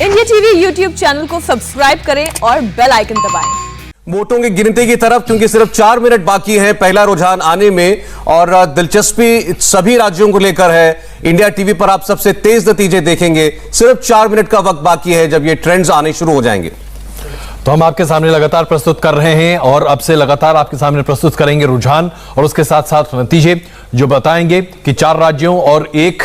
India TV YouTube channel को subscribe करें और बेल आइकन दबाएं। वोटों की गिनती की तरफ क्योंकि सिर्फ 4 मिनट बाकी हैं पहला रुझान आने में, और दिलचस्पी सभी राज्यों को लेकर है। इंडिया टीवी पर आप सबसे तेज नतीजे देखेंगे। सिर्फ 4 मिनट का वक्त बाकी है जब ये ट्रेंड्स आने शुरू हो जाएंगे। तो हम आपके सामने लगातार प्रस्तुत कर रहे हैं और अब से लगातार आपके सामने प्रस्तुत करेंगे रुझान और उसके साथ साथ नतीजे जो बताएंगे कि 4 राज्यों और 1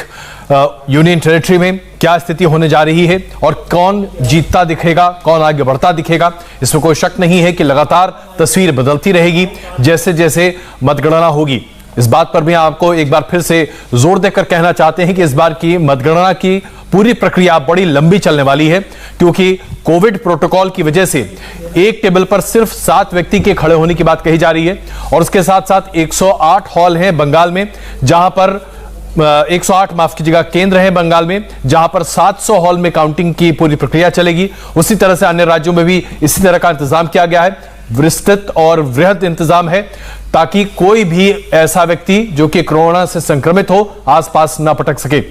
यूनियन टेरिटरी में क्या स्थिति होने जा रही है और कौन जीतता दिखेगा, कौन आगे बढ़ता दिखेगा। इसमें कोई शक नहीं है कि लगातार तस्वीर बदलती रहेगी जैसे जैसे मतगणना होगी। इस बात पर भी आपको एक बार फिर से जोर देकर कहना चाहते हैं कि इस बार की मतगणना की पूरी प्रक्रिया बड़ी लंबी चलने वाली है, क्योंकि कोविड प्रोटोकॉल की वजह से एक टेबल पर सिर्फ 7 व्यक्ति के खड़े होने की बात कही जा रही है। और उसके साथ साथ 108 हॉल हैं बंगाल में, जहां पर 108 माफ कीजिएगा केंद्र है बंगाल में, जहां पर 700 हॉल में काउंटिंग की पूरी प्रक्रिया चलेगी। उसी तरह से अन्य राज्यों में भी इसी तरह का इंतजाम किया गया है। विस्तृत और वृहद इंतजाम है ताकि कोई भी ऐसा व्यक्ति जो कि कोरोना से संक्रमित हो आसपास ना पटक सके।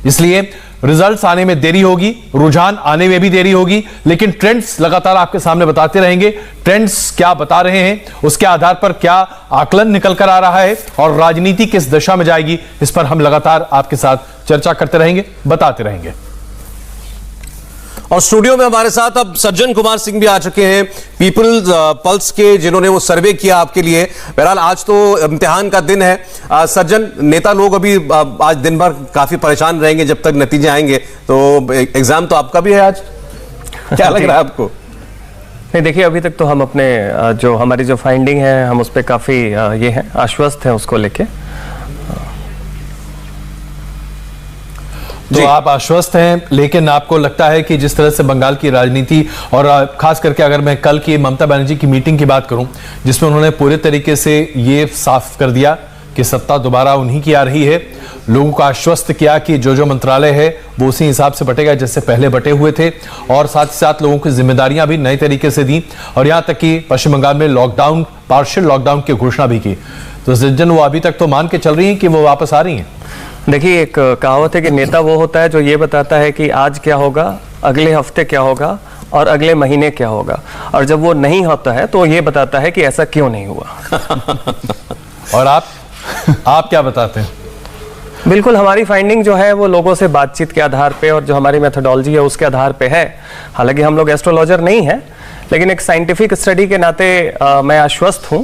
इसलिए रिजल्ट्स आने में देरी होगी, रुझान आने में भी देरी होगी, लेकिन ट्रेंड्स लगातार आपके सामने बताते रहेंगे। ट्रेंड्स क्या बता रहे हैं, उसके आधार पर क्या आकलन निकल कर आ रहा है और राजनीति किस दिशा में जाएगी, इस पर हम लगातार आपके साथ चर्चा करते रहेंगे, बताते रहेंगे। और स्टूडियो में हमारे साथ अब सज्जन कुमार सिंह भी आ चुके हैं, पीपल्स पल्स के, जिन्होंने वो सर्वे किया आपके लिए। बहरहाल आज तो इम्तिहान का दिन है। सज्जन, नेता लोग अभी आज दिन भर काफी परेशान रहेंगे जब तक नतीजे आएंगे, तो एग्जाम तो आपका भी है आज, क्या लग रहा है आपको? नहीं, देखिए अभी तक तो हम अपने जो हमारी जो फाइंडिंग है हम उस पर काफी ये है आश्वस्त हैं उसको लेके। तो आप आश्वस्त हैं, लेकिन आपको लगता है कि जिस तरह से बंगाल की राजनीति और खास करके अगर मैं कल की ममता बनर्जी की मीटिंग की बात करूं, जिसमें उन्होंने पूरे तरीके से ये साफ कर दिया कि सत्ता दोबारा उन्हीं की आ रही है, लोगों को आश्वस्त किया कि जो मंत्रालय है वो उसी हिसाब से बटेगा जैसे पहले बटे हुए थे, और साथ ही साथ लोगों की जिम्मेदारियां भी नए तरीके से दी, और यहां तक कि पश्चिम बंगाल में लॉकडाउन, पार्शियल लॉकडाउन की घोषणा भी की। तो सज्जन, वो अभी तक तो मान के चल रही है कि वो वापस आ रही है? देखिए, एक कहावत है कि नेता वो होता है जो ये बताता है कि आज क्या होगा, अगले हफ्ते क्या होगा और अगले महीने क्या होगा, और जब वो नहीं होता है तो ये बताता है कि ऐसा क्यों नहीं हुआ। और आप क्या बताते हैं? बिल्कुल, हमारी फाइंडिंग जो है वो लोगों से बातचीत के आधार पे और जो हमारी मेथोडोलॉजी है उसके आधार पे है। हालांकि हम लोग एस्ट्रोलॉजर नहीं हैं, लेकिन एक साइंटिफिक स्टडी के नाते मैं आश्वस्त हूं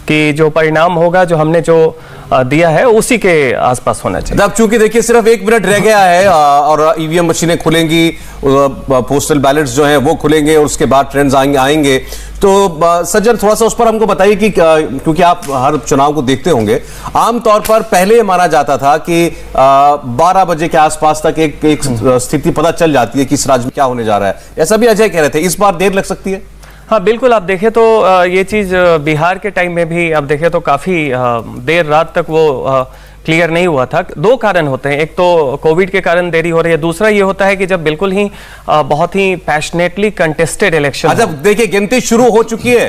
कि जो परिणाम होगा, जो हमने जो दिया है, उसी के आसपास होना चाहिए। अब चूंकि देखिए सिर्फ 1 मिनट रह गया है और ईवीएम मशीनें खुलेंगी, पोस्टल बैलेट्स जो हैं वो खुलेंगे और उसके बाद ट्रेंड्स आएंगे। तो सज्जन, थोड़ा सा उस पर हमको बताइए कि क्योंकि आप हर चुनाव को देखते होंगे, आमतौर पर पहले ये माना जाता था कि 12 बजे के आसपास तक एक स्थिति पता चल जाती है कि इस राज्य में क्या होने जा रहा है। ऐसा भी अजय कह रहे थे, इस बार देर लग सकती है? हाँ बिल्कुल, आप देखें तो ये चीज़ बिहार के टाइम में भी आप देखें तो काफ़ी देर रात तक वो क्लियर नहीं हुआ था। 2 कारण होते हैं, एक तो कोविड के कारण देरी हो रही है, दूसरा ये होता है कि जब बिल्कुल ही बहुत ही पैशनेटली कंटेस्टेड इलेक्शन। अच्छा, देखिए गिनती शुरू हो चुकी है,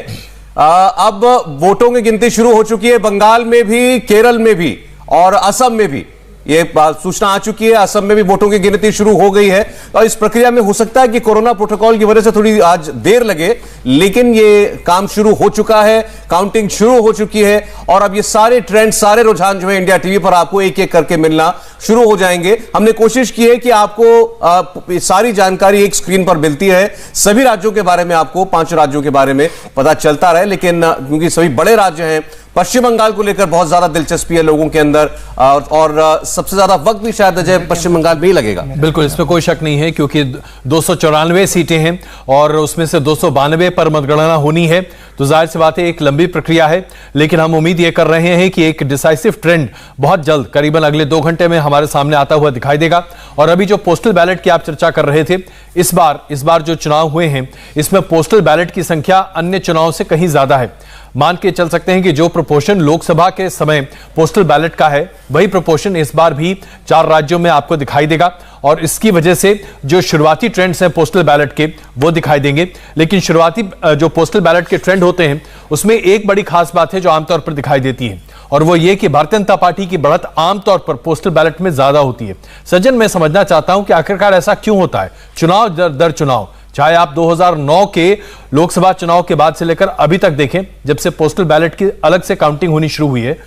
अब वोटों की गिनती शुरू हो चुकी है बंगाल में भी, केरल में भी और असम में भी। ये सूचना आ चुकी है, असम में भी वोटों की गिनती शुरू हो गई है। और इस प्रक्रिया में हो सकता है कि कोरोना प्रोटोकॉल की वजह से थोड़ी आज देर लगे, लेकिन ये काम शुरू हो चुका है, काउंटिंग शुरू हो चुकी है, और अब ये सारे ट्रेंड, सारे रुझान जो है इंडिया टीवी पर आपको एक एक करके मिलना शुरू हो जाएंगे। हमने कोशिश की है कि आपको सारी जानकारी एक स्क्रीन पर मिलती है, सभी राज्यों के बारे में आपको, 5 राज्यों के बारे में पता चलता रहे, लेकिन क्योंकि सभी बड़े राज्य हैं, पश्चिम बंगाल को लेकर बहुत ज्यादा दिलचस्पी है लोगों के अंदर, और सबसे ज्यादा वक्त भी शायद अजय पश्चिम बंगाल में ही लगेगा। बिल्कुल, इसमें कोई शक नहीं है, क्योंकि 294 सीटें हैं और उसमें से 292 पर मतगणना होनी है, तो जाहिर सी बात है एक लंबी प्रक्रिया है। लेकिन हम उम्मीद ये कर रहे हैं कि एक डिसाइसिव ट्रेंड बहुत जल्द, करीबन अगले 2 घंटे में हमारे सामने आता हुआ दिखाई देगा। और अभी जो पोस्टल बैलेट की आप चर्चा कर रहे थे, इस बार जो चुनाव हुए हैं, इसमें पोस्टल बैलेट की संख्या अन्य चुनावों से कहीं ज्यादा है। मान के चल सकते हैं कि जो प्रोपोर्शन लोकसभा के समय पोस्टल बैलेट का है वही प्रोपोर्शन इस बार भी 4 राज्यों में आपको दिखाई देगा और इसकी वजह से जो शुरुआती ट्रेंड्स हैं पोस्टल बैलेट के वो दिखाई देंगे। लेकिन शुरुआती जो पोस्टल बैलेट के ट्रेंड होते हैं उसमें एक बड़ी खास बात है जो आमतौर पर दिखाई देती है और वो ये कि भारतीय जनता पार्टी की बढ़त आमतौर पर पोस्टल बैलेट में ज्यादा होती है। सज्जन, मैं समझना चाहता हूं कि आखिरकार ऐसा क्यों होता है? चुनाव दर चुनाव, चाहे आप 2009 के लोकसभा चुनाव के बाद से लेकर अभी तक देखें, जब से पोस्टल बैलेट की अलग से काउंटिंग होनी शुरू हुई है,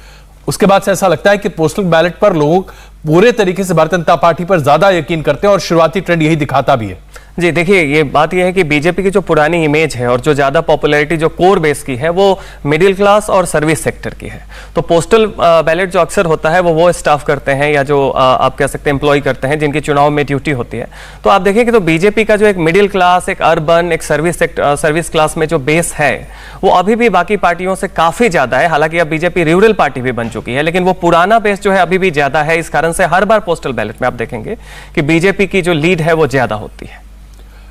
उसके बाद से ऐसा लगता है कि पोस्टल बैलेट पर लोग पूरे तरीके से भारतीय जनता पार्टी पर ज्यादा यकीन करते हैं और शुरुआती ट्रेंड यही दिखाता भी है। जी देखिए, ये बात यह है कि बीजेपी की जो पुरानी इमेज है और जो ज़्यादा पॉपुलैरिटी जो कोर बेस की है वो मिडिल क्लास और सर्विस सेक्टर की है। तो पोस्टल बैलेट जो अक्सर होता है वो स्टाफ करते हैं या जो आप कह सकते हैं एम्प्लॉय करते हैं जिनकी चुनाव में ड्यूटी होती है। तो आप देखें कि तो बीजेपी का जो एक मिडिल क्लास, एक अर्बन, एक सर्विस क्लास में जो बेस है वो अभी भी बाकी पार्टियों से काफ़ी ज़्यादा है। हालांकि अब बीजेपी रूरल पार्टी भी बन चुकी है, लेकिन वो पुराना बेस जो है अभी भी ज़्यादा है। इस कारण से हर बार पोस्टल बैलेट में आप देखेंगे कि बीजेपी की जो लीड है वो ज़्यादा होती है।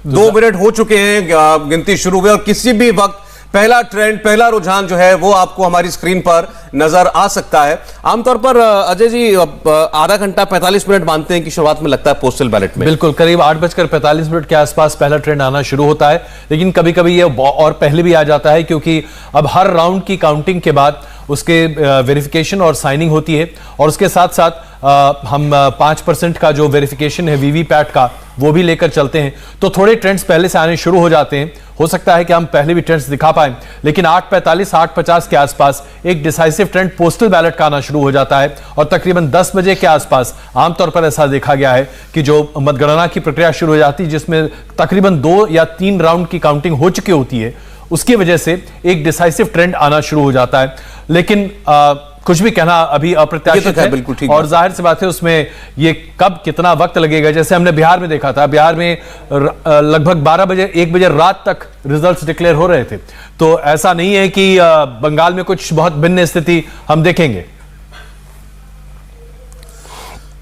2 मिनट हो चुके हैं, गिनती शुरू हुई और किसी भी वक्त पहला ट्रेंड, पहला रुझान जो है वो आपको हमारी स्क्रीन पर नजर आ सकता है। आमतौर पर अजय जी आधा घंटा 45 मिनट मानते हैं कि शुरुआत में लगता है पोस्टल बैलेट में। बिल्कुल, करीब 8:45 के आसपास पहला ट्रेंड आना शुरू होता है, लेकिन कभी कभी ये और पहले भी आ जाता है क्योंकि अब हर राउंड की काउंटिंग के बाद उसके वेरिफिकेशन और साइनिंग होती है और उसके साथ साथ हम 5% का जो वेरिफिकेशन है वीवीपैट का वो भी लेकर चलते हैं। तो थोड़े ट्रेंड्स पहले से आने शुरू हो जाते हैं। हो सकता है कि हम पहले भी ट्रेंड्स दिखा पाएं, लेकिन 8:45 8:50 के आसपास एक डिसाइसिव ट्रेंड पोस्टल बैलेट का आना शुरू हो जाता है और तकरीबन 10 बजे के आसपास आमतौर पर ऐसा देखा गया है कि जो मतगणना की प्रक्रिया शुरू हो जाती है जिसमें तकरीबन 2 या 3 राउंड की काउंटिंग हो चुकी होती है, उसकी वजह से एक डिसाइसिव ट्रेंड आना शुरू हो जाता है। लेकिन कुछ भी कहना अभी अप्रत्याशित है, बिल्कुल ठीक और जाहिर सी बात है उसमें ये कब कितना वक्त लगेगा। जैसे हमने बिहार में देखा था, बिहार में लगभग 12 बजे 1 बजे रात तक रिजल्ट्स डिक्लेयर हो रहे थे। तो ऐसा नहीं है कि बंगाल में कुछ बहुत भिन्न स्थिति हम देखेंगे।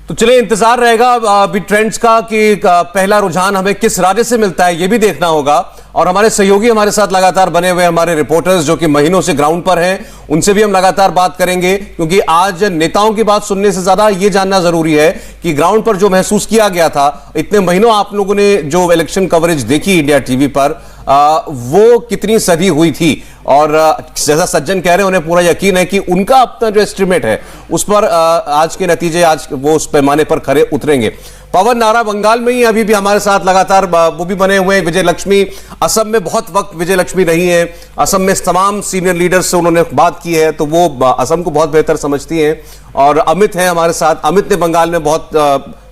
तो चलिए, इंतजार रहेगा अभी ट्रेंड्स का कि पहला रुझान हमें किस राज्य से मिलता है, यह भी देखना होगा। और हमारे सहयोगी हमारे साथ लगातार बने हुए हमारे रिपोर्टर्स जो कि महीनों से ग्राउंड पर हैं, उनसे भी हम लगातार बात करेंगे, क्योंकि आज नेताओं की बात सुनने से ज्यादा यह जानना जरूरी है कि ग्राउंड पर जो महसूस किया गया था, इतने महीनों आप लोगों ने जो इलेक्शन कवरेज देखी इंडिया टीवी पर, वो कितनी सदी हुई थी। और जैसा सज्जन कह रहे हैं, उन्हें पूरा यकीन है कि उनका अपना जो एस्टिमेट है उस पर आज के नतीजे आज वो उस पैमाने पर खरे उतरेंगे। पवन नारा बंगाल में ही अभी भी हमारे साथ लगातार वो भी बने हुए हैं। विजय लक्ष्मी असम में बहुत वक्त विजय लक्ष्मी रही हैं, असम में तमाम सीनियर लीडर्स से उन्होंने बात की है, तो वो असम को बहुत बेहतर समझती हैं। और अमित हैं हमारे साथ, अमित ने बंगाल में बहुत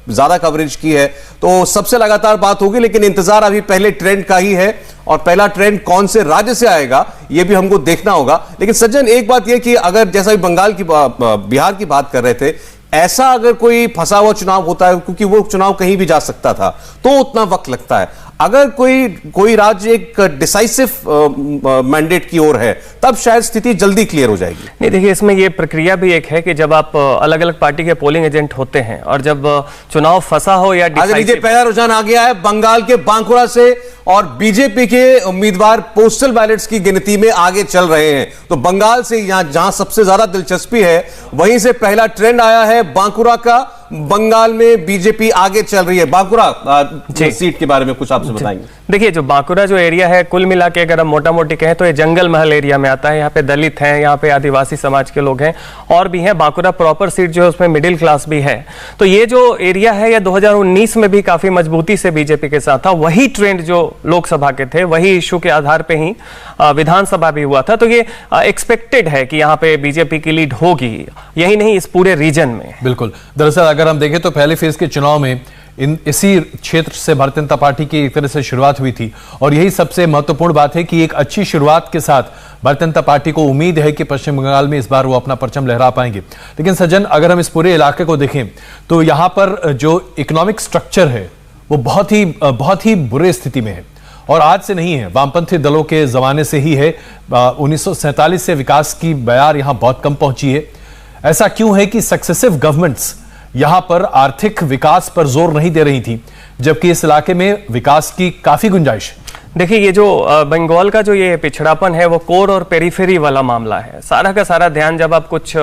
ज्यादा कवरेज की है, तो सबसे लगातार बात होगी। लेकिन इंतजार अभी पहले ट्रेंड का ही है और पहला ट्रेंड कौन से राज्य से आएगा यह भी हमको देखना होगा। लेकिन सज्जन, एक बात यह कि अगर जैसा बंगाल की बिहार की बात कर रहे थे, ऐसा अगर कोई फंसा हुआ चुनाव होता है, क्योंकि वो चुनाव कहीं भी जा सकता था, तो उतना वक्त लगता है। अगर कोई राज्य एक डिसाइसिव मैंडेट की ओर है, तब शायद स्थिति जल्दी क्लियर हो जाएगी। नहीं, देखिए, इसमें ये प्रक्रिया भी एक है कि जब आप अलग अलग पार्टी के पोलिंग एजेंट होते हैं और जब चुनाव फंसा हो या डिसाइसिव। पहला रुझान आ गया है बंगाल के बांकुरा से और बीजेपी के उम्मीदवार पोस्टल बैलेट्स की गिनती में आगे चल रहे हैं। तो बंगाल से जहां सबसे ज्यादा दिलचस्पी है, वहीं से पहला ट्रेंड आया है बांकुरा का। बंगाल में बीजेपी आगे चल रही है। बांकुरा सीट के बारे में कुछ आपसे बताएंगे। देखिए, जो बांकुरा जो एरिया है, कुल मिला के अगर हम मोटा मोटी कहें तो ये जंगल महल एरिया में आता है। यहाँ पे दलित हैं, यहाँ पे आदिवासी समाज के लोग हैं और भी हैं। बांकुरा प्रॉपर सीट जो है उसमें मिडिल क्लास भी है। तो ये जो एरिया है, ये 2019 में भी काफी मजबूती से बीजेपी के साथ था। वही ट्रेंड जो लोकसभा के थे, वही इशू के आधार पर ही विधानसभा भी हुआ था। तो ये एक्सपेक्टेड है कि यहाँ पे बीजेपी की लीड होगी, यही नहीं इस पूरे रीजन में। बिल्कुल, दरअसल अगर हम देखें तो पहले फेज के चुनाव में इसी क्षेत्र से भारतीय जनता पार्टी की एक तरह से शुरुआत हुई थी और यही सबसे महत्वपूर्ण बात है कि एक अच्छी शुरुआत के साथ भारतीय जनता पार्टी को उम्मीद है कि पश्चिम बंगाल में इस बार वो अपना परचम लहरा पाएंगे। लेकिन सज्जन, अगर हम इस पूरे इलाके को देखें तो यहां पर जो इकोनॉमिक स्ट्रक्चर है वो बहुत ही बुरे स्थिति में है और आज से नहीं है, वामपंथी दलों के जमाने से ही है। 1947 से विकास की बयार यहां बहुत कम पहुंची है। ऐसा क्यों है कि सक्सेसिव गवर्नमेंट्स यहां पर आर्थिक विकास पर जोर नहीं दे रही थी, जबकि इस इलाके में विकास की काफी गुंजाइश है। देखिए, ये जो बंगाल का जो ये पिछड़ापन है वो कोर और पेरिफेरी वाला मामला है। सारा का सारा ध्यान जब आप कुछ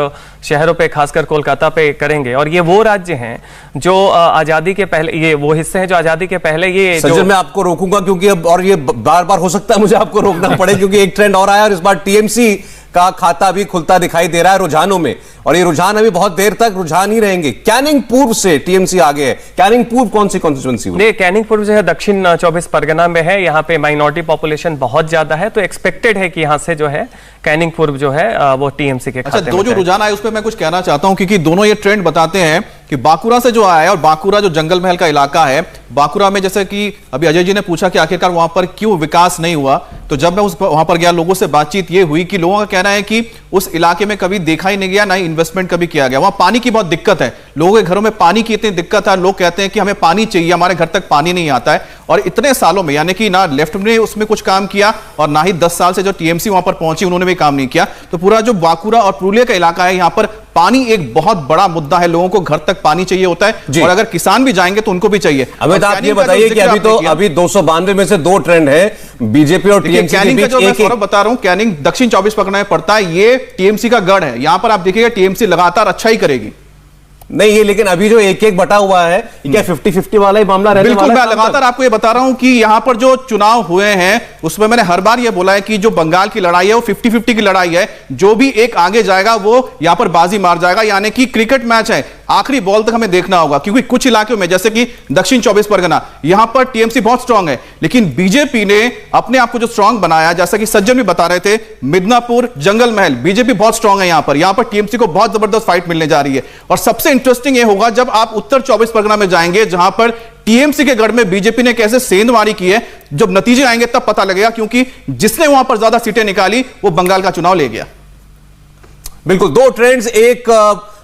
शहरों पे, खासकर कोलकाता पे करेंगे, और ये वो राज्य हैं जो आजादी के पहले, ये वो हिस्से हैं जो आजादी के पहले ये सज्जन, मैं आपको रोकूंगा क्योंकि अब और ये बार बार हो सकता है मुझे आपको रोकना पड़े क्योंकि एक ट्रेंड और आया और इस बार टीएमसी का खाता भी खुलता दिखाई दे रहा है रुझानों में, और ये रुझान अभी बहुत देर तक रुझान ही रहेंगे। कैनिंग पूर्व से टीएमसी आगे है। कैनिंग पूर्व कौन सी कॉन्स्टिट्यूएंसी है? कैनिंग पूर्व जो है दक्षिण 24 परगना में है। यहाँ पे माइनॉरिटी पॉपुलेशन बहुत ज्यादा है, तो एक्सपेक्टेड है कि यहाँ से जो है कैनिंग पूर्व जो है वो टीएमसी के खाते में। दो जो रुझान आए उस पर मैं कुछ कहना चाहता हूं, क्योंकि दोनों ये ट्रेंड बताते हैं कि बांकुरा से जो आया है, और बांकुरा जो जंगल महल का इलाका है, बांकुरा में जैसे कि अभी अजय जी ने पूछा कि आखिरकार वहां पर क्यों विकास नहीं हुआ, तो जब मैं वहां पर गया, लोगों से बातचीत ये हुई कि लोगों का कहना है कि उस इलाके में कभी देखा ही नहीं गया, ना ही इन्वेस्टमेंट कभी किया गया। वहां पानी की बहुत दिक्कत है, लोगों के घरों में पानी की इतनी दिक्कत है, लोग कहते हैं कि हमें पानी चाहिए, हमारे घर तक पानी नहीं आता है। और इतने सालों में, यानी कि ना लेफ्ट ने उसमें कुछ काम किया और ना ही 10 साल से जो टीएमसी वहां पर पहुंची उन्होंने भी काम नहीं किया। तो पूरा जो बांकुरा और पुरुलिया का इलाका है, यहां पर पानी एक बहुत बड़ा मुद्दा है, लोगों को घर तक पानी चाहिए होता है, और अगर किसान भी जाएंगे तो उनको भी चाहिए। अमित, आप ये बताइए कि अभी 292 में से 2 ट्रेंड है बीजेपी और टीएमसी के बीच। मैं सौरभ बता रहा हूं, कैनिंग दक्षिण 24 परगना में पड़ता है, ये टीएमसी का गढ़ है। यहां पर आप देखिएगा टीएमसी लगातार अच्छा ही करेगी। नहीं, ये लेकिन अभी जो एक बटा हुआ है, क्या 50-50 वाला ही मामला रहने वाला है? बिल्कुल, मैं लगातार आपको ये बता रहा हूं कि यहां पर जो चुनाव हुए हैं उसमें मैंने हर बार ये बोला है कि जो बंगाल की लड़ाई है वो 50-50 की लड़ाई है। जो भी एक आगे जाएगा वो यहां पर बाजी मार जाएगा, यानी कि क्रिकेट मैच है, आखिरी बॉल तक हमें देखना होगा। क्योंकि कुछ इलाकों में, जैसे कि दक्षिण 24 परगना, यहां पर टीएमसी बहुत स्ट्रांग है, लेकिन बीजेपी ने अपने आप को जो स्ट्रांग बनाया, जैसा कि सज्जन भी बता रहे थे, मिदनापुर, जंगल महल, बीजेपी बहुत स्ट्रांग है यहां पर टीएमसी को बहुत जबरदस्त फाइट मिलने जा रही है। और सबसे इंटरेस्टिंग यह होगा जब आप उत्तर 24 परगना में जाएंगे, जहां पर टीएमसी के गढ़ में बीजेपी ने कैसे सेंधमारी की है। जब नतीजे आएंगे तब पता लगेगा, क्योंकि जिसने वहां पर ज्यादा सीटें निकाली वो बंगाल का चुनाव ले गया। बिल्कुल, 2 ट्रेंड्स, एक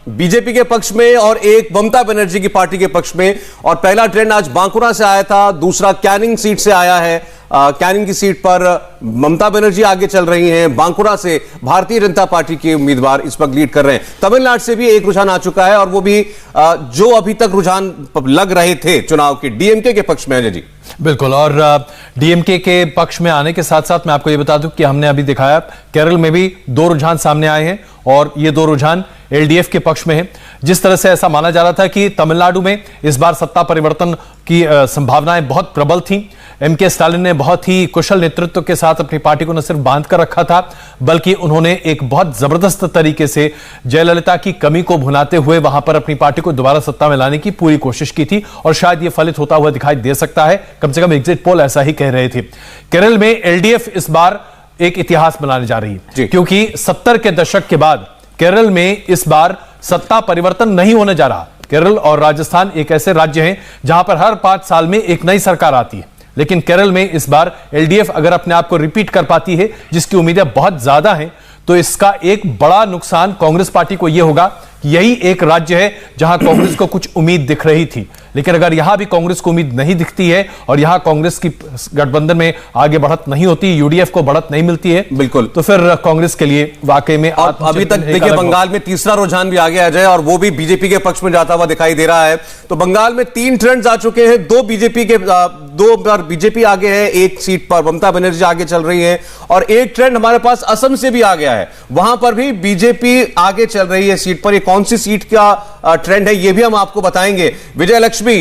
बीजेपी के पक्ष में और एक ममता बनर्जी की पार्टी के पक्ष में। और पहला ट्रेंड आज बांकुरा से आया था, दूसरा कैनिंग सीट से आया है। कैनिंग की सीट पर ममता बनर्जी आगे चल रही हैं, बांकुरा से भारतीय जनता पार्टी के उम्मीदवार इस वक्त लीड कर रहे हैं। तमिलनाडु से भी एक रुझान आ चुका है, और वो भी जो अभी तक रुझान लग रहे थे चुनाव के, डीएमके के पक्ष में। अजय जी, बिल्कुल, और डीएमके के पक्ष में आने के साथ साथ मैं आपको यह बता दूं कि हमने अभी दिखाया केरल में भी 2 रुझान सामने आए हैं, और ये 2 रुझान एलडीएफ के पक्ष में है। जिस तरह से ऐसा माना जा रहा था कि तमिलनाडु में इस बार सत्ता परिवर्तन की संभावनाएं बहुत प्रबल थीं। एमके स्टालिन ने बहुत ही कुशल नेतृत्व के साथ अपनी पार्टी को न सिर्फ बांध कर रखा था, बल्कि उन्होंने एक बहुत जबरदस्त तरीके से जयललिता की कमी को भुनाते हुए वहां पर अपनी पार्टी को दोबारा सत्ता में लाने की पूरी कोशिश की थी, और शायद यह फलित होता हुआ दिखाई दे सकता है। कम से कम एग्जिट पोल ऐसा ही कह रहे थे। केरल में एलडीएफ इस बार एक इतिहास बनाने जा रही है, क्योंकि 70 के दशक के बाद केरल में इस बार सत्ता परिवर्तन नहीं होने जा रहा। केरल और राजस्थान एक ऐसे राज्य हैं जहां पर हर 5 साल में एक नई सरकार आती है, लेकिन केरल में इस बार एलडीएफ अगर अपने आप को रिपीट कर पाती है, जिसकी उम्मीदें बहुत ज्यादा हैं, तो इसका एक बड़ा नुकसान कांग्रेस पार्टी को यह होगा कि यही एक राज्य है जहां कांग्रेस को कुछ उम्मीद दिख रही थी, लेकिन अगर यहां भी कांग्रेस को उम्मीद नहीं दिखती है और यहां कांग्रेस की गठबंधन में आगे बढ़त नहीं होती, यूडीएफ को बढ़त नहीं मिलती है, बिल्कुल, तो फिर कांग्रेस के लिए वाकई में अभी तक देखिए बंगाल में तीसरा रुझान भी आ गया अजय, और वो भी बीजेपी के पक्ष में जाता हुआ दिखाई दे रहा है। तो बंगाल में 3 ट्रेंड्स आ चुके हैं, 2 बार बीजेपी आगे है, 1 सीट पर ममता बनर्जी आगे चल रही है, और एक ट्रेंड हमारे पास असम से भी आ गया है, वहां पर भी बीजेपी आगे चल रही है सीट पर। ये कौन सी सीट का ट्रेंड है ये भी हम आपको बताएंगे। विजय लक्ष्मी,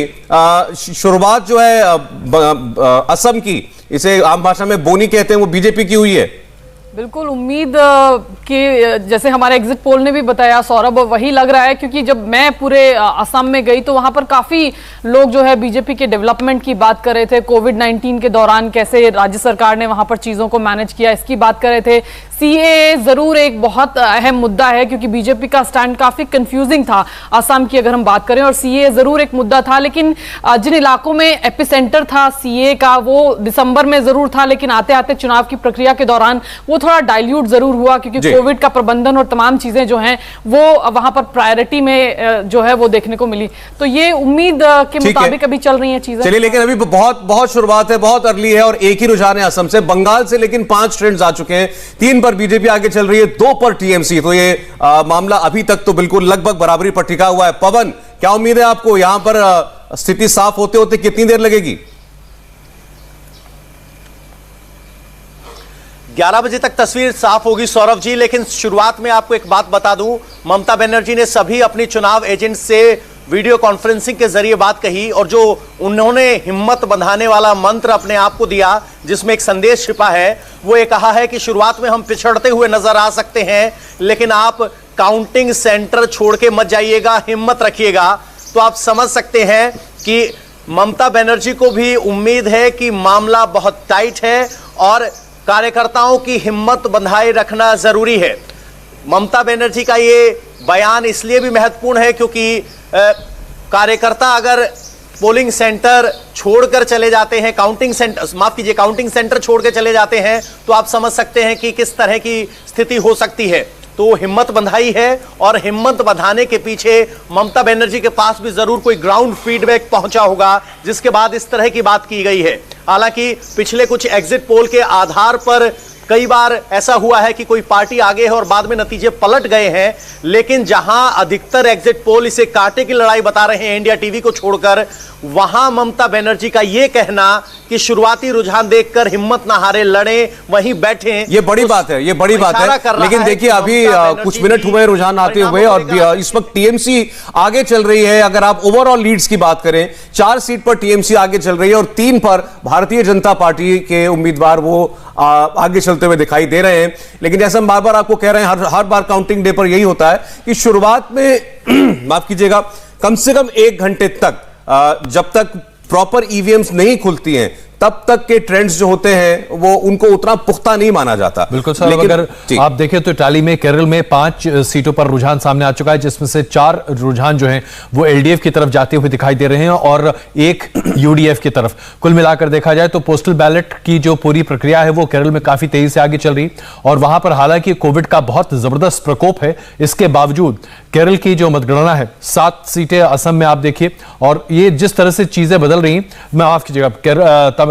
शुरुआत जो है असम की, इसे आम भाषा में बोनी कहते हैं, वो बीजेपी की हुई है। बिल्कुल, उम्मीद कि जैसे हमारे एग्जिट पोल ने भी बताया सौरभ, वही लग रहा है, क्योंकि जब मैं पूरे असम में गई तो वहां पर काफी लोग जो है बीजेपी के डेवलपमेंट की बात कर रहे थे। कोविड-19 के दौरान कैसे राज्य सरकार ने वहां पर चीजों को मैनेज किया, इसकी बात कर रहे थे। सीएए जरूर एक बहुत अहम मुद्दा है, क्योंकि बीजेपी का स्टैंड काफी कंफ्यूजिंग था असम की अगर हम बात करें, और सीएए जरूर एक मुद्दा था, लेकिन जिन इलाकों में एपिसेंटर था सीएए का वो दिसंबर में जरूर था, लेकिन आते आते चुनाव की प्रक्रिया के दौरान वो थोड़ा डाइल्यूट जरूर हुआ, क्योंकि कोविड का प्रबंधन और तमाम चीजें जो हैं वो वहां पर प्रायोरिटी में जो है वो देखने को मिली। तो ये उम्मीद के मुताबिक अभी चल रही है चीजें। चलिए, लेकिन अभी बहुत बहुत शुरुआत है, बहुत अर्ली है, और एक ही रुझान है असम से। बंगाल से लेकिन 5 ट्रेंड्स आ चुके हैं, 3 पर बीजेपी आगे चल रही है, 2 पर टीएमसी। तो ये मामला अभी तक तो बिल्कुल लगभग बराबरी पर टिका हुआ है। पवन, क्या उम्मीद है आपको, यहां पर स्थिति साफ होते होते कितनी देर लगेगी? 11 बजे तक तस्वीर साफ होगी सौरभ जी, लेकिन शुरुआत में आपको एक बात बता दूं, ममता बनर्जी ने सभी अपनी चुनाव एजेंट से वीडियो कॉन्फ्रेंसिंग के जरिए बात कही और जो उन्होंने हिम्मत बंधाने वाला मंत्र अपने आप को दिया जिसमें एक संदेश छिपा है, वो ये कहा है कि शुरुआत में हम पिछड़ते हुए नजर आ सकते हैं, लेकिन आप काउंटिंग सेंटर छोड़ के मत जाइएगा, हिम्मत रखिएगा। तो आप समझ सकते हैं कि ममता बनर्जी को भी उम्मीद है कि मामला बहुत टाइट है और कार्यकर्ताओं की हिम्मत बंधाए रखना जरूरी है। ममता बनर्जी का ये बयान इसलिए भी महत्वपूर्ण है क्योंकि कार्यकर्ता अगर पोलिंग सेंटर छोड़कर चले जाते हैं, काउंटिंग सेंटर छोड़ के चले जाते हैं, तो आप समझ सकते हैं कि किस तरह की स्थिति हो सकती है। तो हिम्मत बंधाई है और हिम्मत बंधाने के पीछे ममता बनर्जी के पास भी जरूर कोई ग्राउंड फीडबैक पहुंचा होगा, जिसके बाद इस तरह की बात की गई है। हालांकि पिछले कुछ एग्जिट पोल के आधार पर कई बार ऐसा हुआ है कि कोई पार्टी आगे है और बाद में नतीजे पलट गए हैं, लेकिन जहां अधिकतर एग्जिट पोल इसे कांटे की लड़ाई बता रहे हैं इंडिया टीवी को छोड़कर, वहां ममता बनर्जी का यह कहना कि शुरुआती रुझान देखकर हिम्मत ना हारे, लड़े वहीं बैठे, ये बड़ी बात है, ये बड़ी बात है। लेकिन देखिए अभी कुछ मिनट हुए रुझान आते हुए और इस वक्त टीएमसी आगे चल रही है। अगर आप ओवरऑल लीड्स की बात करें, 4 सीट पर टीएमसी आगे चल रही है और 3 पर भारतीय जनता पार्टी के उम्मीदवार वो आगे चलते हुए दिखाई दे रहे हैं। लेकिन जैसे हम बार बार आपको कह रहे हैं, हर बार काउंटिंग डे पर यही होता है कि शुरुआत में माफ कीजिएगा, कम से कम 1 घंटे तक जब तक प्रॉपर ईवीएम्स नहीं खुलती हैं तब तक के ट्रेंड्स जो होते हैं वो उनको उतना पुख्ता नहीं माना जाता। बिल्कुल सर, अगर आप देखें तो इटाली में, केरल में 5 सीटों पर रुझान सामने आ चुका है, जिसमें से 4 रुझान जो हैं वो एलडीएफ की तरफ जाते हुए दिखाई दे रहे हैं और 1 यूडीएफ की तरफ। कुल मिलाकर देखा जाए तो पोस्टल बैलेट की जो पूरी प्रक्रिया है वो केरल में काफी तेजी से आगे चल रही और वहां पर हालांकि कोविड का बहुत जबरदस्त प्रकोप है, इसके बावजूद केरल की जो मतगणना है 7 सीटें असम में आप देखिए, और ये जिस तरह से चीजें बदल रही हैं, मैं माफ कीजिएगा,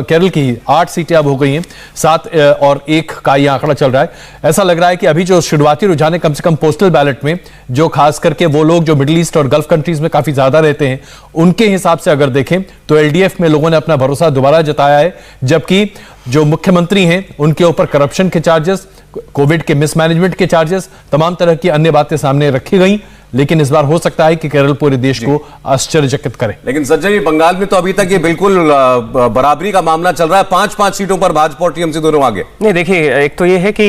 केरल की 8 सीटें अब हो गई हैं, 7 और 1 का ये आंकड़ा चल रहा है। ऐसा लग रहा है कि अभी जो शुरुआती रुझान है कम से कम पोस्टल बैलेट में, जो खास करके वो लोग जो मिडिल ईस्ट और गल्फ कंट्रीज में काफी ज्यादा रहते हैं, उनके हिसाब से अगर देखें तो एलडीएफ में लोगों ने अपना भरोसा दोबारा जताया है, जबकि जो मुख्यमंत्री हैं उनके ऊपर करप्शन के चार्जेस, कोविड के मिसमैनेजमेंट के चार्जेस, तमाम तरह की अन्य बातें सामने रखी गई। लेकिन इस बार हो सकता है कि केरल पूरे देश को आश्चर्यचकित करे। लेकिन सज्जन, ये बंगाल में तो अभी तक ये बिल्कुल बराबरी का मामला चल रहा है, 5-5 सीटों पर भाजपा और टीएमसी दोनों आगे। नहीं, देखिए, एक तो ये है कि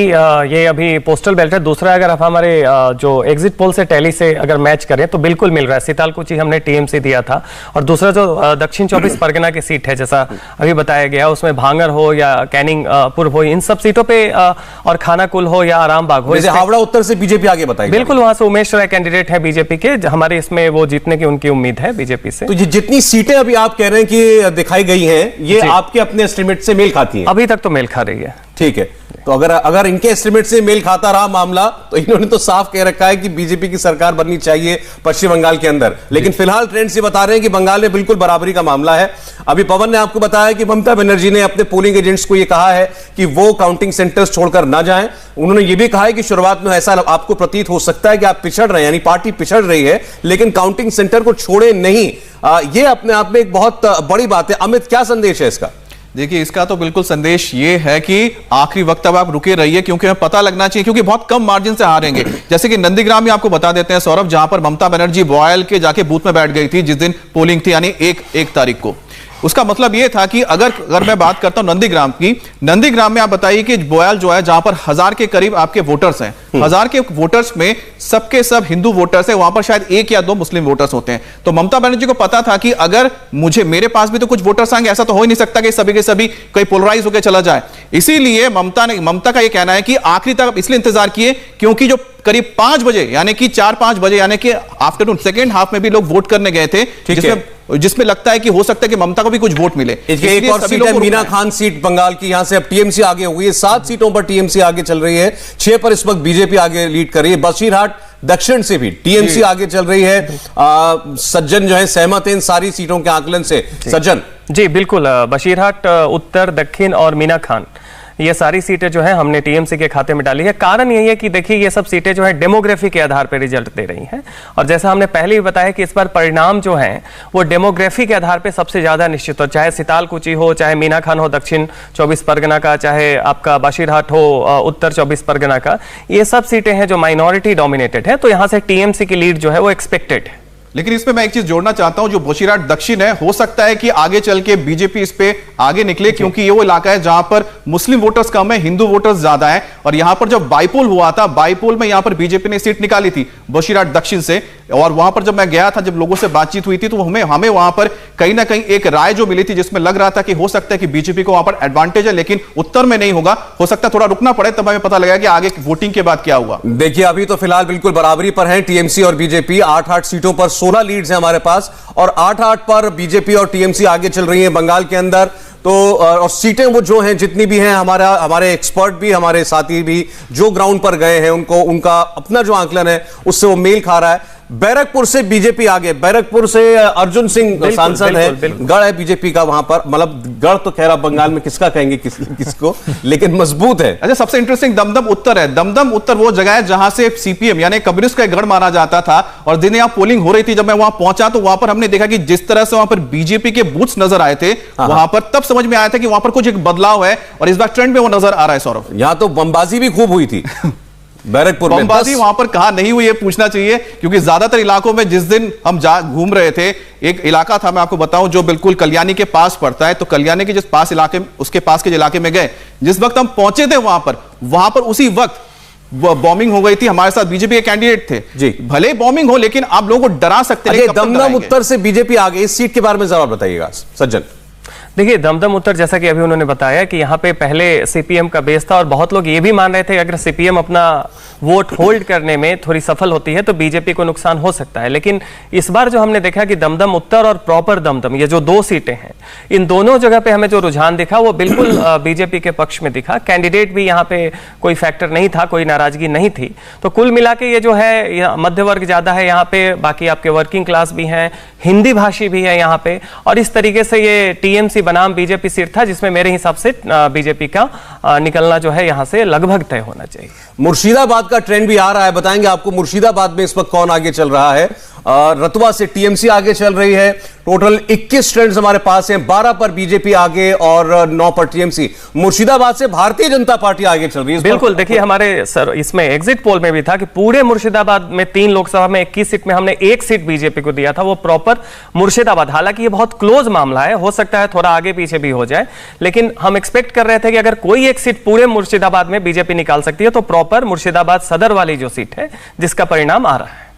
ये अभी पोस्टल बैलेट है, दूसरा अगर आप हमारे जो एग्जिट पोल से टैली से अगर मैच करें तो बिल्कुल मिल रहा है। सितालकुची हमने टीएमसी दिया था और दूसरा जो दक्षिण 24 परगना की सीट है, जैसा अभी बताया गया, उसमें भांगर हो या कैनिंग पूर्व हो, इन सब सीटों पे और खानाकुल हो या आरामबाग हो, हावड़ा उत्तर से बीजेपी आगे बताएगी। बिल्कुल, वहां से उमेश राय कैंडिडेट है बीजेपी के, हमारे इसमें वो जीतने की उनकी उम्मीद है बीजेपी से। तो ये जितनी सीटें अभी आप कह रहे हैं कि दिखाई गई हैं, ये आपके अपने एस्टिमेट से मेल खाती हैं? अभी तक तो मेल खा रही है। ठीक है, तो अगर इनके एस्टिमेट से मेल खाता रहा मामला, तो इन्होंने तो साफ कह रखा है कि बीजेपी की सरकार बननी चाहिए पश्चिम बंगाल के अंदर। लेकिन फिलहाल ट्रेंड से बता रहे हैं कि बंगाल में बिल्कुल बराबरी का मामला है। अभी पवन ने आपको बताया कि ममता बनर्जी ने अपने पोलिंग एजेंट्स को यह कहा है कि वो काउंटिंग सेंटर्स छोड़कर ना जाएं। उन्होंने यह भी कहा है कि शुरुआत में ऐसा आपको प्रतीत हो सकता है कि आप पिछड़ रहे हैं, यानी पार्टी पिछड़ रही है, लेकिन काउंटिंग सेंटर को छोड़े नहीं। यह अपने आप में एक बहुत बड़ी बात है। अमित, क्या संदेश है इसका? देखिए, इसका तो बिल्कुल संदेश ये है कि आखिरी वक्त तक आप रुके रहिए, क्योंकि हमें पता लगना चाहिए, क्योंकि बहुत कम मार्जिन से हारेंगे। जैसे कि नंदीग्राम में आपको बता देते हैं सौरभ, जहां पर ममता बनर्जी बॉयल के जाके बूथ में बैठ गई थी जिस दिन पोलिंग थी, यानी 1 तारीख को। उसका मतलब यह था कि अगर मैं बात करता हूं नंदीग्राम की, नंदीग्राम में आप बताइए कि बॉयल जो है, जहां पर 1000 के करीब आपके वोटर्स हैं, 1000 के वोटर्स में सबके सब हिंदू वोटर्स हैं, वहां पर शायद 1 या 2 मुस्लिम वोटर्स होते हैं। तो ममता बनर्जी को पता था कि अगर मेरे पास भी तो कुछ वोटर्स आएंगे, ऐसा तो हो ही नहीं सकता कि सभी के सभी कोई पोलराइज होकर चला जाए। इसीलिए ममता का यह कहना है कि आखिरी तक इसलिए इंतजार किए क्योंकि जो करीब 5 बजे, यानी कि 4-5 बजे, यानी कि आफ्टरनून सेकेंड हाफ में भी लोग वोट करने गए थे, जिसमें लगता है कि हो सकता है कि ममता को भी कुछ वोट मिले। एक और सीट है मीना खान सीट बंगाल की, यहां से अब टीएमसी आगे हो गई है। 7 सीटों पर टीएमसी आगे चल रही है, 6 पर इस वक्त बीजेपी आगे लीड कर रही है। बशीरहाट दक्षिण से भी टीएमसी आगे चल रही है। सज्जन जो है सहमत है इन सारी सीटों के आकलन से? सज्जन जी बिल्कुल, बशीरहाट उत्तर, दक्षिण और मीना खान, ये सारी सीटें जो है हमने टीएमसी के खाते में डाली है। कारण यही है कि देखिए ये सब सीटें जो है डेमोग्राफी के आधार पर रिजल्ट दे रही हैं, और जैसा हमने पहले भी बताया कि इस बार परिणाम जो हैं वो डेमोग्राफी के आधार पर सबसे ज्यादा निश्चित हो, चाहे सितालकुची हो, चाहे मीना खान हो दक्षिण 24 परगना का, चाहे आपका बाशिरहाट हो उत्तर 24 परगना का, ये सब सीटें हैं जो माइनॉरिटी डोमिनेटेड है, तो यहां से टीएमसी की लीड जो है वो एक्सपेक्टेड है। लेकिन इसमें मैं एक चीज जोड़ना चाहता हूं, जो बशीरहाट दक्षिण है, हो सकता है कि आगे चल के बीजेपी इस पे आगे निकले, क्योंकि ये वो इलाका है जहां पर मुस्लिम वोटर्स कम है, हिंदू वोटर्स ज्यादा है। और यहां पर जब बाईपोल हुआ था, बाईपोल में यहां पर बीजेपी ने सीट निकाली थी बशीरहाट दक्षिण से, और वहां पर जब मैं गया था, जब लोगों से बातचीत हुई थी, तो हमें वहां पर कहीं ना कहीं एक राय जो मिली थी जिसमें लग रहा था कि हो सकता है कि बीजेपी को वहां पर एडवांटेज है, लेकिन उत्तर में नहीं होगा, हो सकता है थोड़ा रुकना पड़े, तब हमें पता लगा कि आगे वोटिंग के बाद क्या हुआ। देखिए अभी तो फिलहाल बिल्कुल बराबरी पर है टीएमसी और बीजेपी, 8-8 सीटों पर 16 लीड्स हैं हमारे पास, और 8-8 पर बीजेपी और टीएमसी आगे चल रही हैं बंगाल के अंदर। तो और सीटें वो जो हैं जितनी भी हैं, हमारे एक्सपर्ट भी, हमारे साथी भी जो ग्राउंड पर गए हैं, उनका अपना जो आंकलन है उससे वो मेल खा रहा है। बैरकपुर से बीजेपी आगे, बैरकपुर से अर्जुन सिंह सांसद है, गढ़ है बीजेपी का वहां पर, मतलब गढ़ तो खैर बंगाल में किसका कहेंगे किसको, लेकिन मजबूत है। अच्छा, सबसे इंटरेस्टिंग दमदम उत्तर है। दमदम उत्तर वो जगह है जहां से सीपीएम यानी कम्युनिस्ट का गढ़ माना जाता था, और दिन यहाँ पोलिंग हो रही थी, जब मैं वहां पहुंचा तो वहां पर हमने देखा कि जिस तरह से वहां पर बीजेपी के बूथ्स नजर आए थे, वहां पर तब समझ में आया था कि वहां पर कुछ एक बदलाव है, और इस बार ट्रेंड में वो नजर आ रहा है। सौरभ, यहां तो बमबाजी भी खूब हुई थी बैरकपुर में। बमबाजी वहां पर कहां नहीं हुई, ये पूछना चाहिए, क्योंकि ज्यादातर इलाकों में जिस दिन हम घूम रहे थे, एक इलाका था मैं आपको बताऊं जो बिल्कुल कल्याणी के पास पड़ता है, तो कल्याणी के जिस पास इलाके, उसके पास के इलाके में गए, जिस वक्त हम पहुंचे थे वहां पर उसी वक्त बॉम्बिंग हो गई थी। हमारे साथ बीजेपी के कैंडिडेट थे जी, भले बॉम्बिंग हो, लेकिन आप लोगों को डरा सकते हैं। दमदम उत्तर से बीजेपी आ गई, इस सीट के बारे में जरा बताइएगा सज्जन। देखिए दमदम उत्तर, जैसा कि अभी उन्होंने बताया कि यहाँ पे पहले सीपीएम का बेस था, और बहुत लोग ये भी मान रहे थे कि अगर सीपीएम अपना वोट होल्ड करने में थोड़ी सफल होती है तो बीजेपी को नुकसान हो सकता है। लेकिन इस बार जो हमने देखा कि दमदम उत्तर और प्रॉपर दमदम, ये जो दो सीटें हैं, इन दोनों जगह पे हमें जो रुझान दिखा वो बिल्कुल बीजेपी के पक्ष में दिखा। कैंडिडेट भी यहाँ पे कोई फैक्टर नहीं था, कोई नाराजगी नहीं थी। तो कुल मिला के ये जो है मध्य वर्ग ज्यादा है यहाँ पे, बाकी आपके वर्किंग क्लास भी हैं, हिंदी भाषी भी है यहाँ पे, और इस तरीके से ये टीएमसी बनाम बीजेपी सीट था, जिसमें मेरे हिसाब से बीजेपी का निकलना जो है यहाँ से लगभग तय होना चाहिए। मुर्शिदाबाद का ट्रेंड भी आ रहा है, बताएंगे आपको मुर्शिदाबाद में इस वक्त कौन आगे चल रहा है। रतुआ से टीएमसी आगे चल रही है। टोटल 21 ट्रेंड्स हमारे पास हैं, 12 पर बीजेपी आगे और 9 पर टीएमसी। मुर्शिदाबाद से भारतीय जनता पार्टी आगे चल रही है। बिल्कुल, देखिए हमारे सर इसमें एग्जिट पोल में भी था कि पूरे मुर्शिदाबाद में 3 लोकसभा में 21 सीट में हमने 1 सीट बीजेपी को दिया था, वो प्रॉपर मुर्शिदाबाद। हालांकि ये बहुत क्लोज मामला है, हो सकता है थोड़ा आगे पीछे भी हो जाए, लेकिन हम एक्सपेक्ट कर रहे थे कि अगर कोई एक सीट पूरे मुर्शिदाबाद में बीजेपी निकाल सकती है तो प्रॉपर मुर्शिदाबाद सदर वाली जो सीट है, जिसका परिणाम आ रहा है।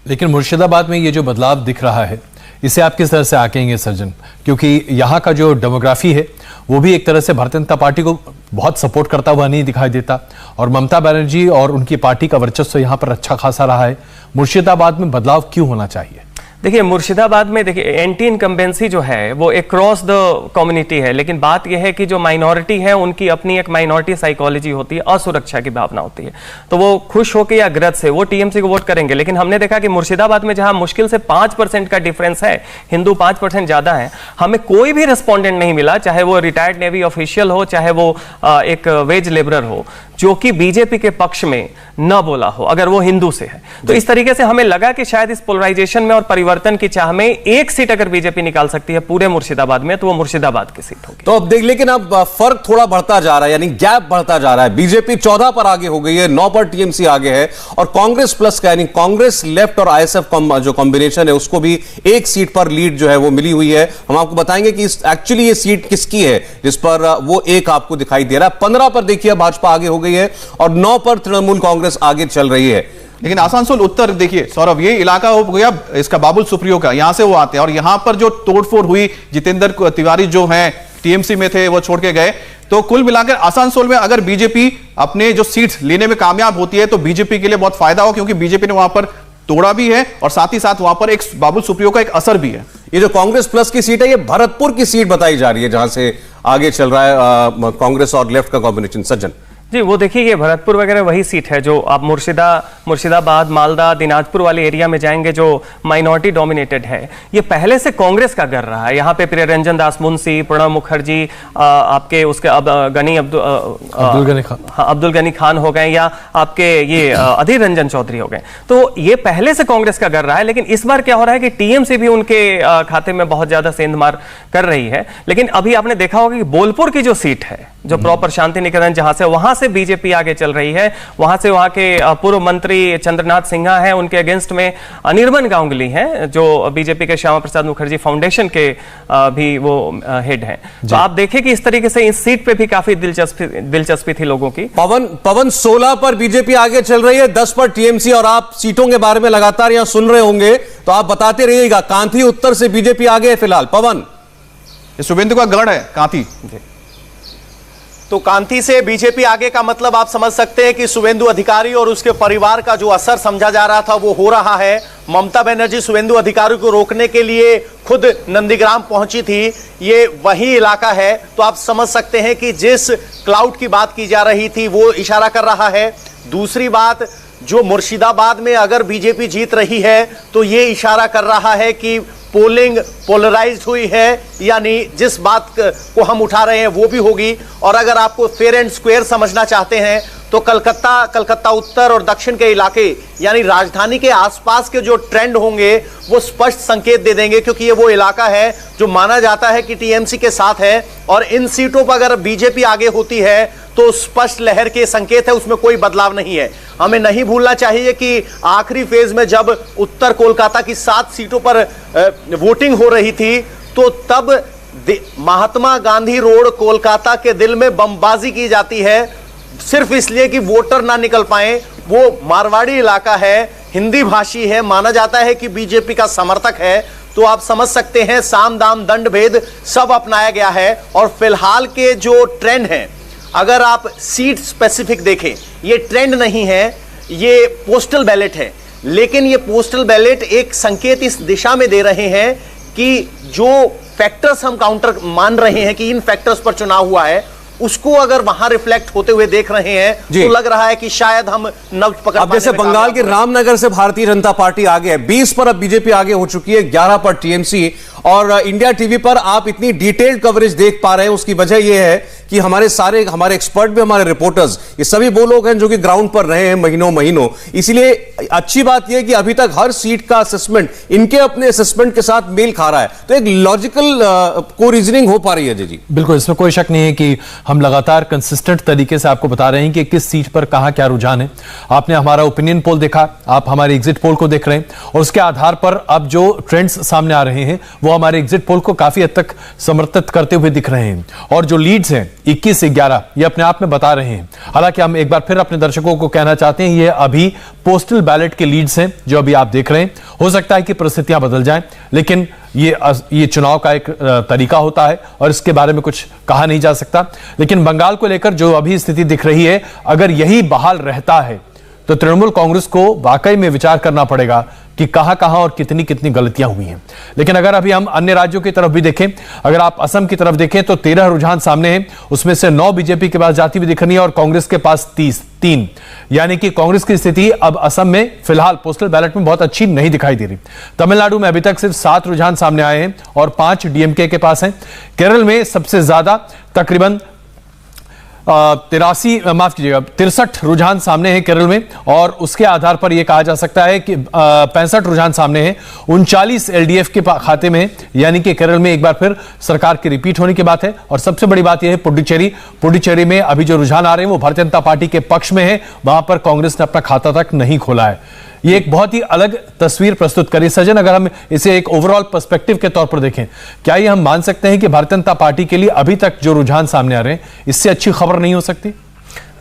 लेकिन मुर्शिदाबाद में ये जो बदलाव दिख रहा है, इसे आप किस तरह से आंकेंगे सर्जन? क्योंकि यहाँ का जो डेमोग्राफी है वो भी एक तरह से भारतीय जनता पार्टी को बहुत सपोर्ट करता हुआ नहीं दिखाई देता, और ममता बनर्जी और उनकी पार्टी का वर्चस्व यहाँ पर अच्छा खासा रहा है। मुर्शिदाबाद में बदलाव क्यों होना चाहिए? देखिए मुर्शिदाबाद में देखिए एंटी इनकम्बेंसी जो है वो अक्रॉस द कम्युनिटी है, लेकिन बात यह है कि जो माइनॉरिटी है उनकी अपनी एक माइनॉरिटी साइकोलॉजी होती है, असुरक्षा की भावना होती है, तो वो खुश होकर या ग्रज से वो टीएमसी को वोट करेंगे। लेकिन हमने देखा कि मुर्शिदाबाद में जहां मुश्किल से 5% का डिफरेंस है, हिंदू 5% ज्यादा है, हमें कोई भी रेस्पोंडेंट नहीं मिला, चाहे वो रिटायर्ड नेवी ऑफिशियल हो, चाहे वो एक वेज लेबरर हो, जो कि बीजेपी के पक्ष में न बोला हो, अगर वो हिंदू से है। तो इस तरीके से हमें लगा कि शायद इस पोलराइजेशन में और परिवर्तन की चाह में 1 सीट अगर बीजेपी निकाल सकती है पूरे मुर्शिदाबाद में, तो वो मुर्शिदाबाद की सीट होगी। तो अब देख, लेकिन अब फर्क थोड़ा बढ़ता जा रहा है, यानी गैप बढ़ता जा रहा है। बीजेपी 14 पर आगे हो गई है, 9 पर टीएमसी आगे है, और कांग्रेस प्लस का यानी कांग्रेस लेफ्ट और आईएसएफ जो कॉम्बिनेशन है उसको भी 1 सीट पर लीड जो है वो मिली हुई है। हम आपको बताएंगे कि एक्चुअली ये सीट किसकी है जिस पर वो 1 आपको दिखाई दे रहा है। 15 पर देखिए भाजपा आगे हो गई है, और 9 पर तृणमूल कांग्रेस आगे चल रही है। लेकिन आसनसोल उत्तर देखिए सौरभ, ये इलाका हो गया इसका बाबुल सुप्रियो का, यहां से वो आते हैं, और यहां पर जो तोड़फोड़ हुई, जितेंद्र तिवारी जो हैं टीएमसी में थे वो छोड़ के गए, तो कुल मिलाकर आसनसोल में अगर बीजेपी अपने जो सीट्स लेने में कामयाब होती है तो बीजेपी के लिए बहुत फायदा हो, क्योंकि बीजेपी ने वहां पर तोड़ा भी है और साथ ही साथ वहां पर एक बाबुल सुप्रियो का एक असर भी है। ये जो कांग्रेस प्लस की सीट है, ये भरतपुर की सीट बताई जा रही है, जहां से आगे चल रहा है कांग्रेस और लेफ्ट का कॉम्बिनेशन। सज्जन, जी वो देखिए, ये भरतपुर वगैरह वही सीट है जो आप मुर्शिदाबाद, मालदा, दिनाजपुर वाले एरिया में जाएंगे जो माइनॉरिटी डोमिनेटेड है। ये पहले से कांग्रेस का कर रहा है। यहाँ पे प्रियरंजन दास मुंशी, प्रणब मुखर्जी, आपके उसके अब्दुल गनी खान हो गए, या आपके ये अधीर रंजन चौधरी हो गए। तो ये पहले से कांग्रेस का कर रहा है, लेकिन इस बार क्या हो रहा है कि टीएमसी भी उनके खाते में बहुत ज्यादा सेंधमार कर रही है। लेकिन अभी आपने देखा होगा कि बोलपुर की जो सीट है, जो प्रॉपर शांति निकेतन, वहां से बीजेपी आगे चल रही है। वहां से वहां के पूर्व मंत्री चंद्रनाथ सिन्हा हैं, उनके अगेंस्ट में अनिर्बन गांगुली हैं जो बीजेपी के श्यामा प्रसाद मुखर्जी फाउंडेशन के भी वो हेड हैं। तो आप देखें कि इस तरीके से इस सीट पे भी काफी दिलचस्पी थी लोगों की। पवन 16 पर बीजेपी आगे चल रही है, 10 पर टीएमसी, और आप सीटों के बारे में लगातार यहां सुन रहे होंगे तो आप बताते रहिएगा। कांथी उत्तर से बीजेपी आगे है फिलहाल। पवन, शुभेंदु का गढ़ है कांथी, तो कांथी से बीजेपी आगे का मतलब आप समझ सकते हैं कि शुभेंदु अधिकारी और उसके परिवार का जो असर समझा जा रहा था वो हो रहा है। ममता बनर्जी शुभेंदु अधिकारी को रोकने के लिए खुद नंदीग्राम पहुंची थी। ये वही इलाका है, तो आप समझ सकते हैं कि जिस क्लाउड की बात की जा रही थी वो इशारा कर रहा है। दूसरी बात, जो मुर्शिदाबाद में अगर बीजेपी जीत रही है तो ये इशारा कर रहा है कि पोलिंग पोलराइज्ड हुई है, यानी जिस बात को हम उठा रहे हैं वो भी होगी। और अगर आपको फेयर एंड स्क्वायर समझना चाहते हैं तो कलकत्ता उत्तर और दक्षिण के इलाके, यानी राजधानी के आसपास के जो ट्रेंड होंगे वो स्पष्ट संकेत दे देंगे, क्योंकि ये वो इलाका है जो माना जाता है कि टीएमसी के साथ है। और इन सीटों पर अगर बीजेपी आगे होती है तो स्पष्ट लहर के संकेत है, उसमें कोई बदलाव नहीं है। हमें नहीं भूलना चाहिए कि आखिरी फेज में जब उत्तर कोलकाता की 7 सीटों पर वोटिंग हो रही थी तो तब महात्मा गांधी रोड कोलकाता के दिल में बमबाजी की जाती है, सिर्फ इसलिए कि वोटर ना निकल पाए। वो मारवाड़ी इलाका है, हिंदी भाषी है, माना जाता है कि बीजेपी का समर्थक है। तो आप समझ सकते हैं साम दाम दंड भेद सब अपनाया गया है। और फिलहाल के जो ट्रेंड हैं, अगर आप सीट स्पेसिफिक देखें, ये ट्रेंड नहीं है, ये पोस्टल बैलेट है। लेकिन ये पोस्टल बैलेट एक संकेत इस दिशा में दे रहे हैं कि जो फैक्टर्स हम काउंटर मान रहे हैं कि इन फैक्टर्स पर चुनाव हुआ है, उसको अगर वहां रिफ्लेक्ट होते हुए देख रहे हैं तो लग रहा है कि शायद हम नब्ज पकड़। अब जैसे बंगाल के रामनगर से भारतीय जनता पार्टी आगे है, 20 पर अब बीजेपी आगे हो चुकी है, 11 पर टीएमसी। और इंडिया टीवी पर आप इतनी डिटेल्ड कवरेज देख पा रहे हैं, उसकी वजह यह है कि हमारे एक्सपर्ट भी, हमारे रिपोर्टर्स, ये सभी वो लोग हैं जो कि ग्राउंड पर रहे हैं महीनों। इसलिए अच्छी बात यह है कि अभी तक हर सीट का असेसमेंट इनके अपने असेसमेंट के साथ मेल खा रहा है, तो एक लॉजिकल को रीजनिंग हो पा रही है। जी बिल्कुल, इसमें कोई शक नहीं है कि हम लगातार कंसिस्टेंट तरीके से आपको बता रहे हैं कि किस सीट पर कहां क्या रुझान है। आपने हमारा ओपिनियन पोल देखा, आप हमारे एग्जिट पोल को देख रहे हैं, और उसके आधार पर अब जो ट्रेंड्स सामने आ रहे हैं वो हमारे एग्जिट पोल को काफी हद तक समर्थित करते हुए दिख रहे हैं। और जो लीड्स हैं 21 से 11, ये अपने आप में बता रहे हैं। हालांकि हम एक बार फिर अपने दर्शकों को कहना चाहते हैं, ये अभी पोस्टल बैलेट के लीड्स हैं जो अभी आप देख रहे हैं। हो सकता है कि परिस्थितियां बदल जाएं, लेकिन ये चुनाव का एक तरीका होता है और इसके बारे में कुछ कहा नहीं जा सकता। लेकिन बंगाल को लेकर जो अभी स्थिति दिख रही है, अगर यही बहाल रहता है तो तृणमूल कांग्रेस को वाकई में विचार करना पड़ेगा कि कहां और कितनी गलतियां हुई हैं। लेकिन अगर अभी हम अन्य राज्यों की तरफ भी देखें, अगर आप असम की तरफ देखें तो 13 रुझान सामने हैं, उसमें से 9 बीजेपी के पास जाती हुई दिख रही है और कांग्रेस के पास 3। यानी कि कांग्रेस की स्थिति अब असम में फिलहाल पोस्टल बैलेट में बहुत अच्छी नहीं दिखाई दे रही। तमिलनाडु में अभी तक सिर्फ 7 रुझान सामने आए हैं और 5 डीएमके के पास हैं। केरल में सबसे ज्यादा तकरीबन 63 रुझान सामने हैं केरल में, और उसके आधार पर यह कहा जा सकता है कि 65 रुझान सामने हैं, 39 एलडीएफ के खाते में, यानी कि केरल में एक बार फिर सरकार की रिपीट होने की बात है। और सबसे बड़ी बात यह है पुडुचेरी में अभी जो रुझान आ रहे हैं वो भारतीय जनता पार्टी के पक्ष में है, वहां पर कांग्रेस ने अपना खाता तक नहीं खोला है। ये एक बहुत ही अलग तस्वीर प्रस्तुत करी। सज्जन, अगर हम इसे एक ओवरऑल पर्सपेक्टिव के तौर पर देखें, क्या ये हम मान सकते हैं कि भारतीय जनता पार्टी के लिए अभी तक जो रुझान सामने आ रहे हैं इससे अच्छी खबर नहीं हो सकती?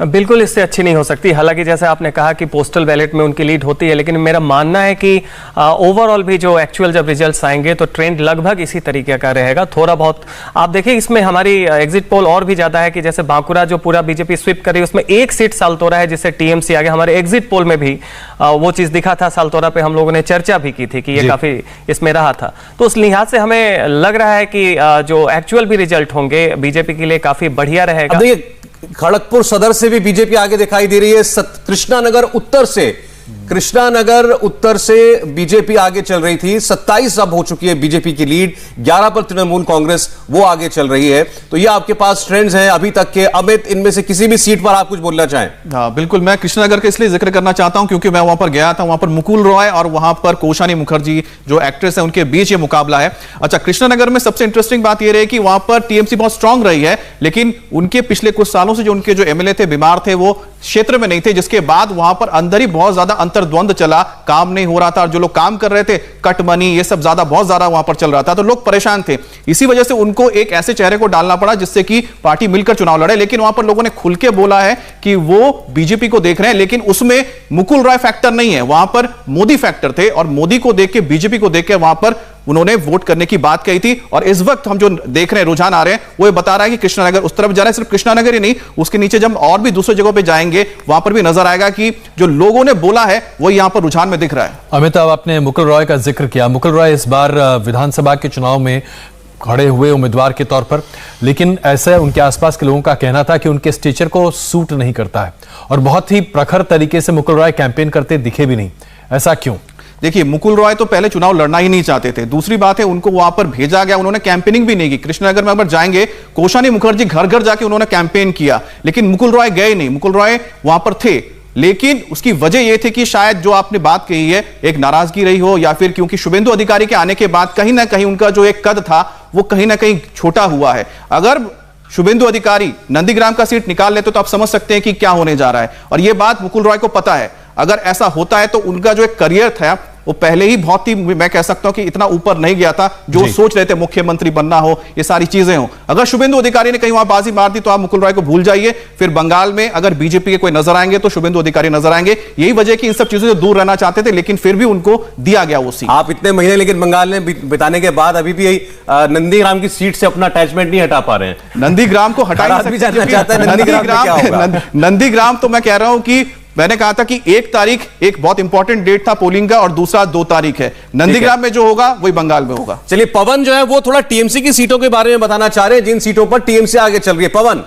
बिल्कुल इससे अच्छी नहीं हो सकती। हालांकि जैसे आपने कहा कि पोस्टल बैलेट में उनकी लीड होती है, लेकिन मेरा मानना है कि ओवरऑल भी जो एक्चुअल जब रिजल्ट्स आएंगे तो ट्रेंड लगभग इसी तरीके का रहेगा। थोड़ा बहुत आप देखिए, इसमें हमारी एग्जिट पोल और भी ज्यादा है कि जैसे बांकुरा जो पूरा बीजेपी स्वीप कर रही है उसमें 1 सीट सालतोरा है जिससे टीएमसी आगे। हमारे एग्जिट पोल में भी वो चीज दिखा था, सालतोरा पे हम लोगों ने चर्चा भी की थी कि ये काफी इसमें रहा था। तो उस लिहाज से हमें लग रहा है कि जो एक्चुअल भी रिजल्ट होंगे बीजेपी के लिए काफी बढ़िया रहेगा। खड़गपुर सदर से भी बीजेपी आगे दिखाई दे रही है। कृष्णानगर उत्तर से बीजेपी आगे चल रही थी। 27 अब हो चुकी है बीजेपी की लीड, 11 पर तृणमूल कांग्रेस वो आगे चल रही है। तो ये आपके पास ट्रेंड्स हैं अभी तक के। अमित, इनमें से किसी भी सीट पर आप कुछ बोलना चाहें? हाँ बिल्कुल, मैं कृष्णनगर का इसलिए जिक्र करना चाहता हूं क्योंकि मैं वहां पर गया था। वहां पर मुकुल रॉय और वहां पर कोशानी मुखर्जी जो एक्ट्रेस है, उनके बीच ये मुकाबला है। अच्छा, कृष्णनगर में सबसे इंटरेस्टिंग बात यह रही कि वहां पर टीएमसी बहुत स्ट्रांग रही है, लेकिन उनके पिछले कुछ सालों से जो उनके जो एमएलए थे बीमार थे, वो क्षेत्र में नहीं थे, जिसके बाद वहां पर अंदर ही बहुत ज्यादा अंतर्द्वंद चला, काम नहीं हो रहा था। और जो लोग काम कर रहे थे, कट मनी, ये सब बहुत ज्यादा वहां पर चल रहा था, तो लोग परेशान थे। इसी वजह से उनको एक ऐसे चेहरे को डालना पड़ा जिससे कि पार्टी मिलकर चुनाव लड़े। लेकिन वहां पर लोगों ने खुल के बोला है कि वो बीजेपी को देख रहे हैं, लेकिन उसमें मुकुल रॉय फैक्टर नहीं है, वहां पर मोदी फैक्टर थे। और मोदी को देख के, बीजेपी को देख के वहां पर उन्होंने वोट करने की बात कही थी। और इस वक्त हम जो देख रहे हैं, रुझान आ रहे हैं, वो ये बता रहा है कि कृष्णानगर उस तरफ जा रहा है। सिर्फ कृष्णानगर ही नहीं, उसके नीचे जब और भी दूसरे जगहों पे जाएंगे, वहां पर भी नजर आएगा कि जो लोगों ने बोला है वो यहां पर रुझान में दिख रहा है। अमिताभ, आपने मुकुल रॉय का जिक्र किया। मुकुल रॉय इस बार विधानसभा के चुनाव में खड़े हुए उम्मीदवार के तौर पर, लेकिन ऐसा उनके आसपास के लोगों का कहना था कि उनके स्टेचर को सूट नहीं करता है और बहुत ही प्रखर तरीके से मुकुल रॉय कैंपेन करते दिखे भी नहीं। ऐसा क्यों? देखिए, मुकुल रॉय तो पहले चुनाव लड़ना ही नहीं चाहते थे। दूसरी बात है, उनको वहां पर भेजा गया, उन्होंने कैंपेनिंग भी नहीं की। कृष्णनगर में अगर जाएंगे, कोशानी मुखर्जी घर घर जाके उन्होंने कैंपेन किया, लेकिन मुकुल रॉय गए नहीं। मुकुल रॉय वहां पर थे, लेकिन उसकी वजह यह थी कि शायद जो आपने बात कही है, एक नाराजगी रही हो, या फिर क्योंकि शुभेंदु अधिकारी के आने के बाद कहीं ना कहीं उनका जो एक कद था वो कहीं ना कहीं छोटा हुआ है। अगर शुभेंदु अधिकारी नंदीग्राम का सीट निकाल लेते तो आप समझ सकते हैं कि क्या होने जा रहा है। और यह बात मुकुल रॉय को पता है। अगर ऐसा होता है तो उनका जो एक करियर था वो पहले ही बहुत ही, मैं कह सकता हूं कि इतना ऊपर नहीं गया था जो सोच रहे थे, मुख्यमंत्री बनना हो, ये सारी चीजें हो। अगर शुभेंदु अधिकारी ने कहीं वहां बाजी मार दी तो आप मुकुल रॉय को भूल जाइए। फिर बंगाल में अगर बीजेपी के कोई नजर आएंगे तो शुभेंदु अधिकारी नजर आएंगे। यही वजह कि इन सब चीजों से दूर रहना चाहते थे, लेकिन फिर भी उनको दिया गया वो सीट। आप इतने महीने लेकिन बंगाल में बिताने के बाद अभी भी नंदीग्राम की सीट से अपना अटैचमेंट नहीं हटा पा रहे हैं। नंदीग्राम को हटा नहीं सकते। नंदीग्राम तो मैं कह रहा हूं कि मैंने कहा था कि 1 तारीख एक बहुत इंपॉर्टेंट डेट था पोलिंग का, और दूसरा 2 तारीख है। नंदीग्राम में जो होगा वही बंगाल में होगा। चलिए, पवन जो है वो थोड़ा टीएमसी की सीटों के बारे में बताना चाह रहे हैं, जिन सीटों पर टीएमसी आगे चल रही है। पवन।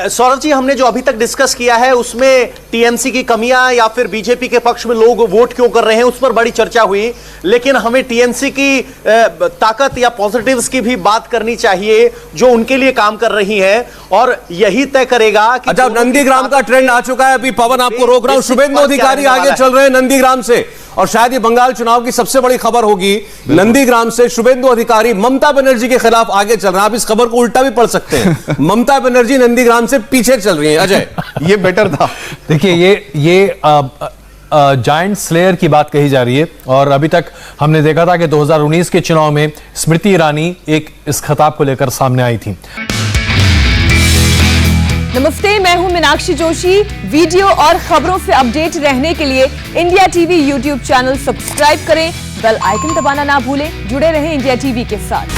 सौरभ जी, हमने जो अभी तक डिस्कस किया है उसमें टीएमसी की कमियां या फिर बीजेपी के पक्ष में लोग वोट क्यों कर रहे हैं, उस पर बड़ी चर्चा हुई। लेकिन हमें टीएमसी की ताकत या पॉजिटिव्स की भी बात करनी चाहिए जो उनके लिए काम कर रही है, और यही तय करेगा कि अच्छा, नंदीग्राम का ट्रेंड आ चुका है। अभी पवन आपको रोक रहा हूं, शुभेंदु अधिकारी आगे चल रहे हैं नंदीग्राम से, और शायद ये बंगाल चुनाव की सबसे बड़ी खबर होगी। नंदीग्राम से शुभेंदु अधिकारी ममता बनर्जी के खिलाफ आगे चल रहे हैं। आप इस खबर को उल्टा भी पढ़ सकते हैं, ममता बनर्जी नंदीग्राम से पीछे चल रही है। अजय, ये बेटर था। देखिए, ये जायंट स्लेयर की बात कही जा रही है, और अभी तक हमने देखा था कि 2019 के चुनाव में स्मृति ईरानी इस खिताब को लेकर सामने आई थी। नमस्ते, मैं हूं मीनाक्षी जोशी। वीडियो और खबरों से अपडेट रहने के लिए India TV YouTube channel subscribe करें, बेल आइकन दबाना ना भूलें। जुड़े रहें इंडिया टीवी के साथ।